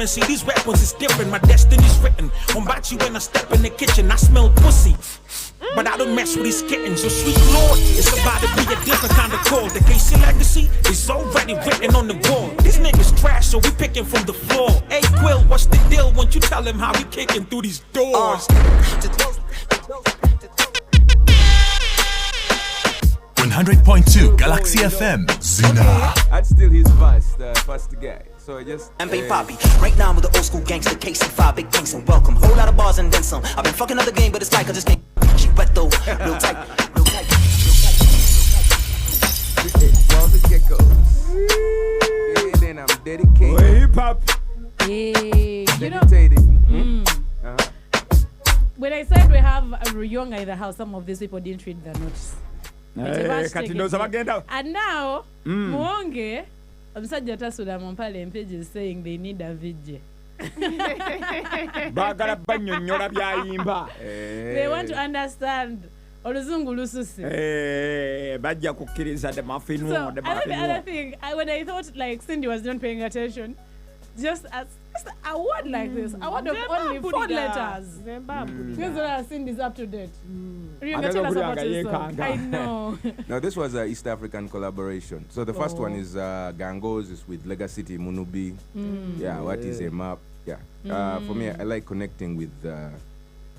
and see these weapons is different. My destiny's written. On Bachi when I step in the kitchen, I smell pussy. But I don't mess with these kittens. So sweet Lord, it's about to be a different kind of call. The Casey legacy is already written on the wall. These niggas trash, so we picking from the floor. Hey Quill, what's the deal? Won't you tell him how we kicking through these doors? 100.2 Galaxy FM, Zina. I'd steal his first guy. So I just MP Poppy, right now with the old school gangster KC5, big thanks and welcome. Whole lot of bars and then some. I've been fucking up the game, but it's like I just can't. She wet though, real tight, real tight, all the geckos. And then I'm dedicated. Hip hop. Hey, Dedicated. When I said we have a Ruyonga in the house, some of these people didn't read the notes. And now, Muonge, omusajja tasula mu mpale empage is saying they need a VJ. Bagala banyonyola byayimba. They want to understand oluzungu lususi. Bajja kukkiriza the muffin. So, another thing, when I thought like Cindy was not paying attention, just a word like this, a word of only 4 letters. Here's what Cindy's up to date. Tell us about this song. I know. Now this was an East African collaboration. So the first one is Gangos is with Legacy Munubi. Yeah, what is a map? Yeah. For me, I like connecting with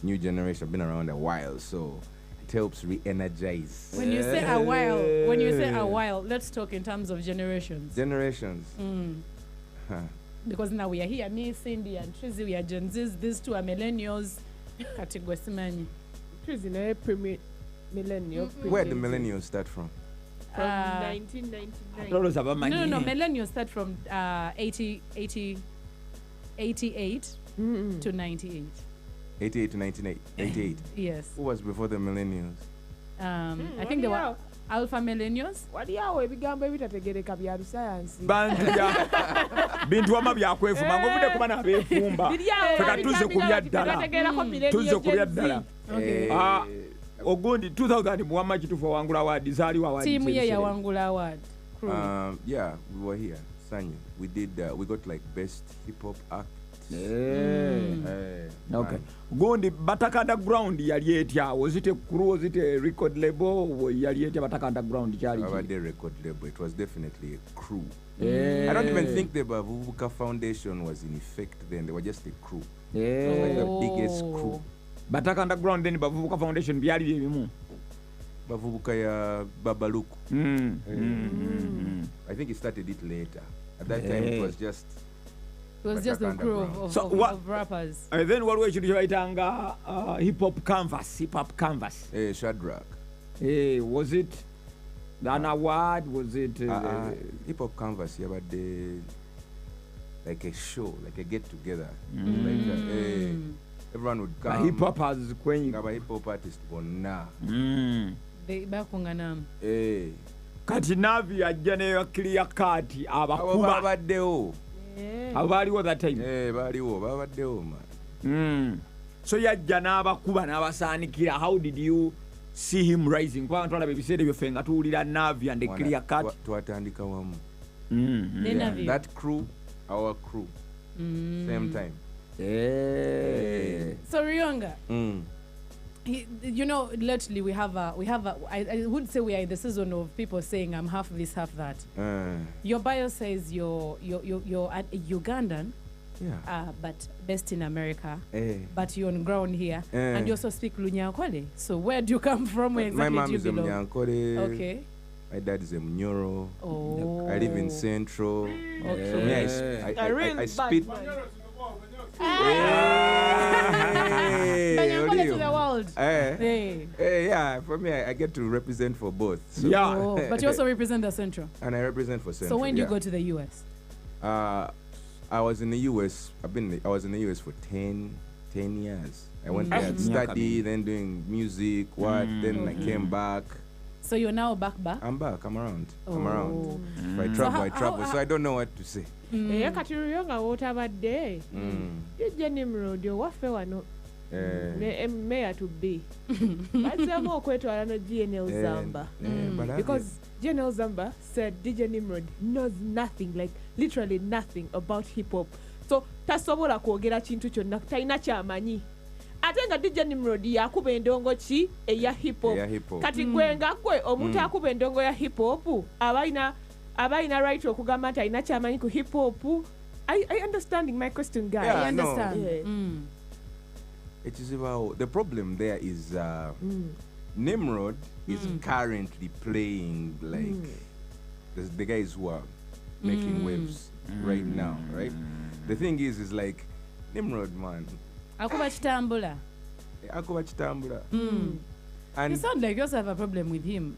new generation. I've been around a while, so it helps re-energize. When you say a while, let's talk in terms of generations. Generations. Because now we are here, me, Cindy, and Trizzy, we are Gen Zs. These two are millennials. Katigwa Simani. Trizzy, na millennial. Where the millennials start from? From 1999. No, millennials start from 88 to 98. 88 to 1988. Yes. Who was before the millennials? I think they were Alpha millennials. What yawe bigambo ebitategereka bya science. Banjja. Bintu ama byakwefuma ngovude kuba na befumba. Feka tuze kubya ddala. Tuze kubya ddala. Okay. Ogundi 2000 muwama kitufu wangula award zali award. Team ye ya wangula award. Yeah, we were here. Sanyu. We did we got like best hip hop act. Okay. Gondi Bataka Underground yali etya, was it a crew, was it a record label, yali etya Bataka Underground chali? About the record label, it was definitely a crew. I don't even think the Bavubuka Foundation was in effect then. They were just a crew. It was like the biggest crew. Bataka Underground then Bavubuka Foundation byali bimu. Bavubuka ya Babaluku. I think it started it later. At that time it was just a crew of rappers. And then what was you writanga hip hop canvas? Shadrach. Was it an award? Was it hip hop canvas? Yeah, but like a show, like a get together. Like everyone would come. Hip hop has hip hop artist bonna. They bakungana. Kati Navi ajja ne clear card abakuba babaddewo. Abaliwo that time. Baliwo babaddewo man. So yajja n'abakuba n'abasaanikira. How did you see him rising? Kwa ntwala bebiseera byo fenga tuwulira Navi and the clear card. Twatandika wamu. That crew, our crew. Same time. So Ruyonga. You know, lately we have a I would say we are in the season of people saying I'm half this, half that. Your bio says you're a Ugandan, but based in America, but you're on ground here, and you also speak Lunyankole. So where do you come from? Where exactly my mom do you is belong? Lunyankole. Okay. My dad is a Mnyoro. Oh. I live in Central. Okay. For me, I spit. Lunyankole to the world. Yeah, for me, I get to represent for both. So. Yeah, but you also represent the Central. And I represent for Central. So when do you go to the US? I was in the US. I was in the US for 10 years. I went there to study, then doing music, then I came back. So you're now back? I'm back. I'm around. If I travel, I travel. So I don't know what to say. Kati Ruyonga wotabadde. Jejje Nimrod waffe wano. Mayor to be. Bazzamu okwetwala no GNL Zamba. Because GNL Zamba said DJ Nimrod knows nothing, like literally nothing about hip hop. so tasobola kwogera kintu kyonna talina kyamanyi ate nga DJ Nimrod yakuba endongo ki eya hip hop kati gwe nga gwe omuntu akuba endongo ya hip hop abaina right okugamba nti alina kyamanyi ku hip hop. I understanding my question, guys. Yeah, I understand. no. It is about the problem there is Nimrod is currently playing like the guys who are making waves right now, right? The thing is like Nimrod, man. Akuba chitambula. And You sound like you also have a problem with him.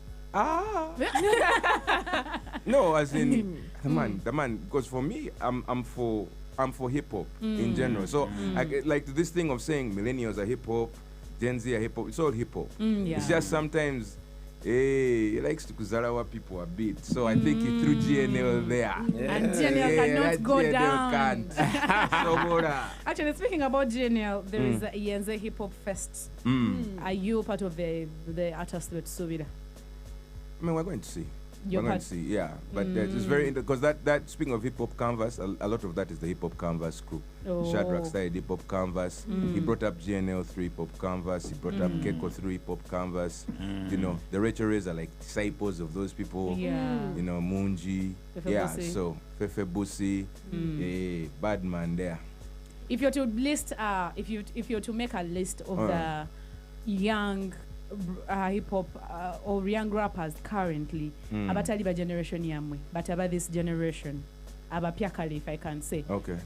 No, as in the man. Because for me, I'm for hip hop in general. So I like this thing of saying millennials are hip hop, Gen Z are hip hop. It's all hip hop. Yeah. It's just sometimes he likes to kuzarawa people a bit. So I think he threw GNL there. And GNL cannot go GNL down. Can't. So, Actually, speaking about GNL, there is a Yenze Hip Hop Fest. Are you part of the artist with Subida? I mean, we're going to see. You're We're going part- to see, yeah. But it's very because that speaking of hip hop canvas, a lot of that is the hip hop canvas crew. Oh. Shadrach started hip hop canvas. He brought up GNL through hip hop canvas. He brought up Keko through hip hop canvas. You know, the Rachel Rays are like disciples of those people. Yeah. You know, Munji. Fefe Yeah. Busi. So Fefe Busi, bad man there. If you're to list, if you're to make a list of the young hip hop or young rappers currently, abatali ba generation yamwe, but about this generation, abapiakali, if I can say. Okay.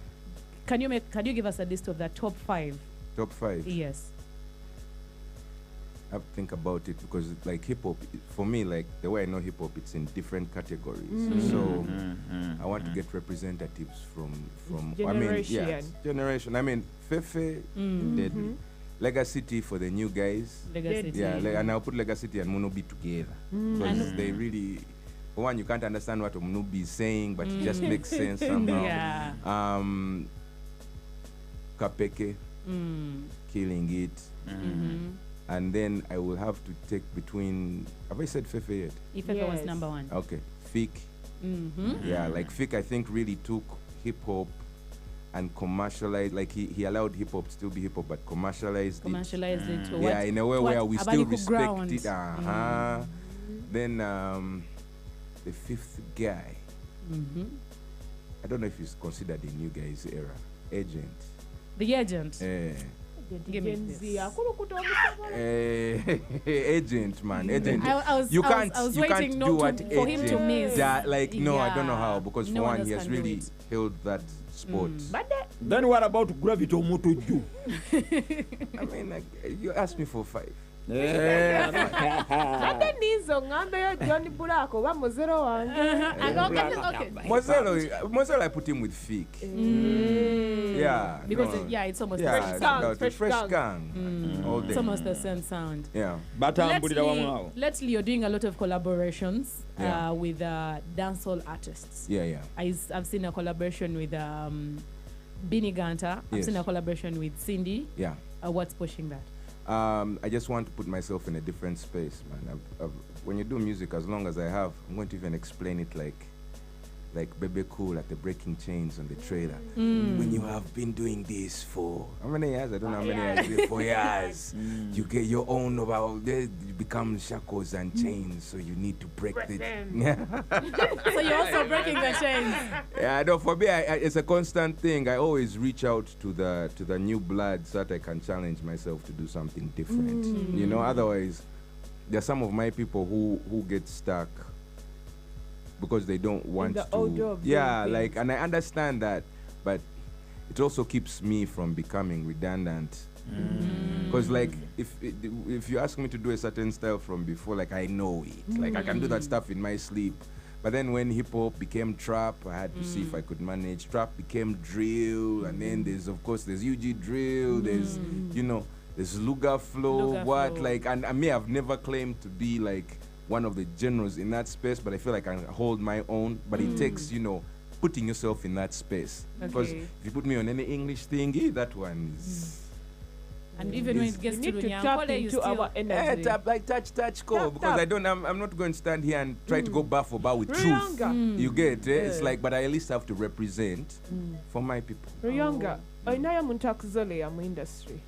Can you give us a list of the top 5? Top 5. Yes. I have to think about it because like hip hop, for me, like the way I know hip hop, it's in different categories. So I want to get representatives from generation. I mean, Fefe, Deadly, Legacy for the new guys. Legacy. Yeah, and I'll put Legacy and Munubi together because they really, for one, you can't understand what Munubi is saying, but it just makes sense somehow. Yeah. Kapeke, Killing It. And then I will have to take between. Have I said Fefe yet? Ifefe was number 1. Okay, Fik. Yeah, like Fik, I think really took hip hop and commercialized. Like he allowed hip hop to still be hip hop, but commercialized it. It to Yeah, in a way where we still Abaliku respect ground. it. Then the 5th guy. I don't know if he's considered a new guy's era. Agent. The Agent. Give me Gen this. Z akulukuta omusaba. Agent, man. Agent. I was waiting do what for him to miss. Yeah, like no, I don't know Yeah. how because No for one one, else he has can do really it. held that spot. Then what about Gravity Omotoju? I mean, like, you asked me for 5. Badde nizo ngambeyo John Black oba muzero wange. Okay. Mozelo, I put him with Fik. Yeah. Because no. it's almost Yeah, Fresh gang, no, the fresh fresh gang. gang. All day. it's almost the same sound. Yeah. Batambulira wamu awo. Lately, you're doing a lot of collaborations Yeah. with dancehall artists. Yeah. I've seen a collaboration with Bini Ganta. I've Yes. seen a collaboration with Cindy. Yeah. What's pushing that? I just want to put myself in a different space, man. When you do music, as long as I have, I'm going to even explain it like Bebe Cool at the Breaking Chains on the trailer. When you have been doing this for how many years? I don't know how many years. 4 years. You get your own about. They become shackles and chains, so you need to break it. So you're also breaking the chains. Yeah, no. For me, it's a constant thing. I always reach out to the new blood so that I can challenge myself to do something different. You know, otherwise, there are some of my people who get stuck because they don't want the to. old job, Yeah, doing like, things. and I understand that, but it also keeps me from becoming redundant. Because like if you ask me to do a certain style from before, like I know it, like I can do that stuff in my sleep. But then when hip hop became trap, I had to see if I could manage. Trap became drill, and then there's UG drill. There's there's Luga flow. Luga flow. Like and I may have never claimed to be like one of the generals in that space, but I feel like I can hold my own. But it takes putting yourself in that space. Because Okay. if you put me on any English thing, that one is. And even when it gets We to need to tap Runyankole, you into still... our energy. Tap, like touch call, Tap, because tap. I'm not going to stand here and try to go bar for bar with truth. Ruyonga. You get it? It's like, but I at least have to represent for my people. Ruyonga, oinayo muntu akuzoleya mu industry.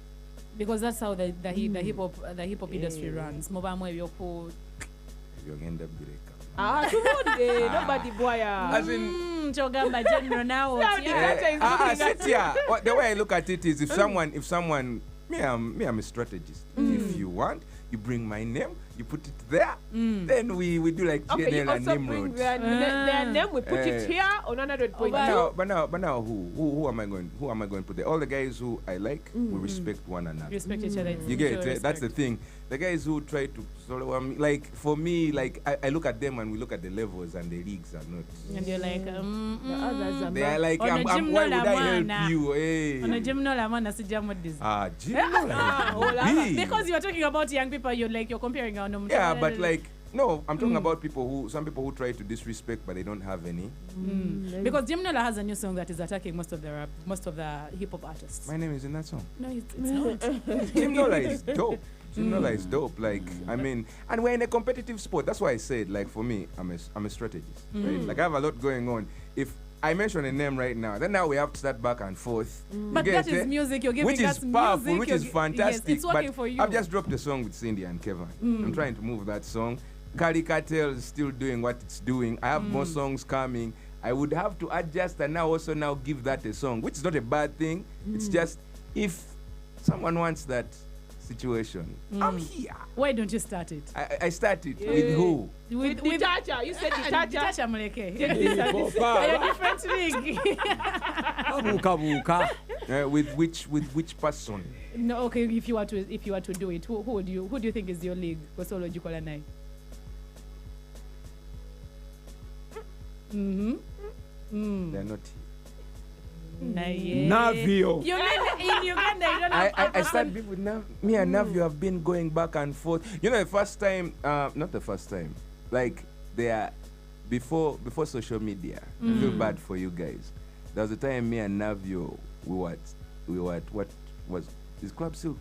Because that's how the hip hop industry runs. Mubamu ebyoku... Yogenda bireka. Tubudde, nobody boya. As in, Chogamba general now. sit here. The way I look at it is, if someone, me, I'm a strategist. If you want, you bring my name, you put it there, then we do like Okay, you GNL and also bring Nimrod. their name, we put it here on 100.2. But now, who am I going to put there? All the guys who I like, we respect one another. Respect each other. You get it? That's the thing. The guys who try to sort of like, for me, like I look at them and we look at the levels and the leagues are not. And you're like, The others are They are like, On a why gym would no I la help mana. you? Hey. on a gym no la man as a gym with this. Gym no la mana. Because you're talking about young people, you're comparing our number. Yeah, but like, no, I'm talking about some people who try to disrespect, but they don't have any. Because Jim Nola has a new song that is attacking most of the hip hop artists. My name is in that song. No, it's not. Jim Nola is dope. Jim Nola is dope. Like, I mean, and we're in a competitive sport. That's why I said, like, for me, I'm a strategist. Right? Like, I have a lot going on. If I mention a name right now, then now we have to start back and forth. But that is music. You're giving which us is powerful, music. which is fantastic. Yes, it's working but for you. I've just dropped a song with Cindy and Kevin. I'm trying to move that song. Kali Cartel is still doing what it's doing. I have more songs coming. I would have to adjust and now give that a song, which is not a bad thing. It's just, if someone wants that situation, I'm here. Why don't you start it? I started with who? With Ditacha. You said Ditacha. Ditacha Muleke. Bopa. You're different league. With which person? No, okay. If you were to do it, who do you think is your league? Kosolo Jukola Nai. They're not here. Navio. You mean in Uganda you don't have I started with me and Navio have been going back and forth. You know, the first time, not the first time, like they are before social media. I feel bad for you guys. There was a time me and Navio we were at what was is Club Silk?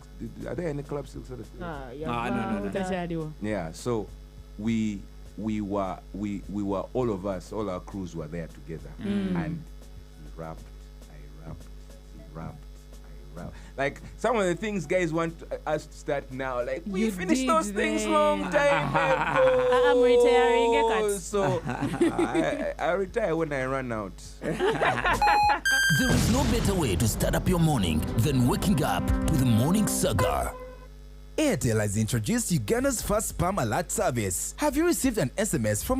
Are there any Club Silks? No. Yeah, so we were all of us, all our crews were there together, and he rapped, I rapped, he rapped, I rapped. Like some of the things guys want us to start now, like we You finished did those things them. long time ago. I'm retiring. So I retire when I run out. There is no better way to start up your morning than waking up with Morning Saga. Airtel has introduced Uganda's first spam alert service. Have you received an SMS from a